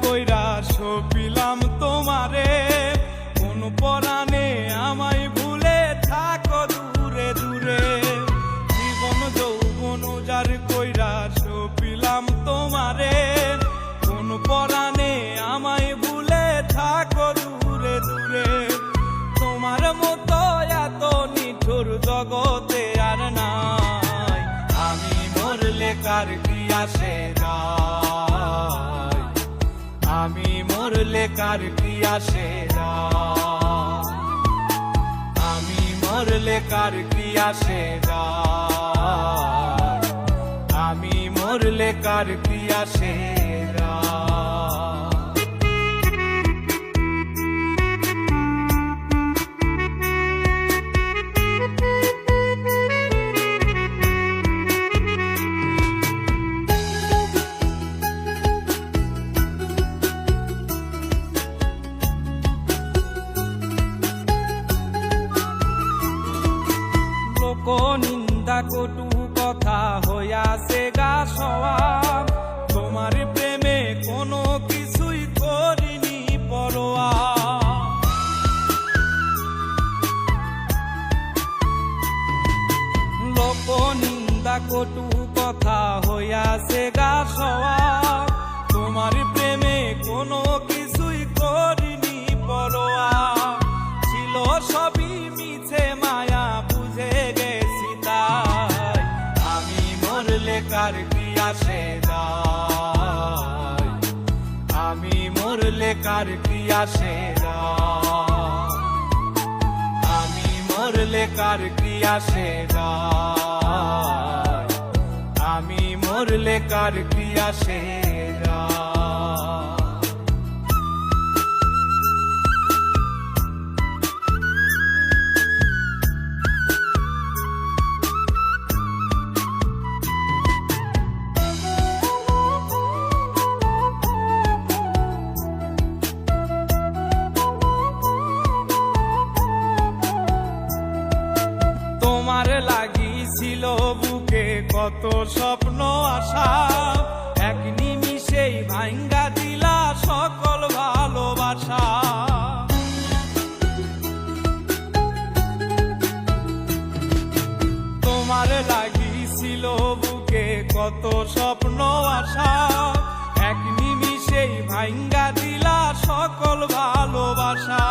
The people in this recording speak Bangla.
কইরা সপিলাম তোমারে, কোন পরাণে আমায় ভুলে থাকো দূরে দূরে। জীবন যৌবন উজাড় কইরা সপিলাম তোমারে, কোন পরাণে আমায় ভুলে থাকো দূরে দূরে। তোমার মতো এত নিঠুর জগতে আর নাই, আমি মরলে কার কি আসে যায়, আমি মরলে কার কি আসে যায়, আমি মরলে কার কি আসে যায়, আমি মরলে কার কি আসে যায়। নিন্দা কটু কথা হইয়াছে গা সওয়াব, তোমার প্রেমে কোনো কিছুই করিনি পরোয়া। লোক নিন্দা কটু কথা হইয়াছে গা সওয়াব, তোমার প্রেমে কোনো কিছুই করিনি পরোয়া। ছিল সবই মিছে মায়া বুঝে গেছি তাই, আমি মরলে কার কি আসে যায়, আমি মরলে কার কি আসে যায়, আমি মরলে কার কি আসে যায়, আমি মরলে কার কি আসে যায়। তোমার লাগিছিল বুকে কত স্বপ্ন আশা, এক নিমিষেই ভাঙ্গা দিলা সকল ভালোবাসা। তোমার লাগিছিল বুকে কত স্বপ্ন আশা, এক নিমিষেই ভাঙ্গা দিলা সকল ভালোবাসা।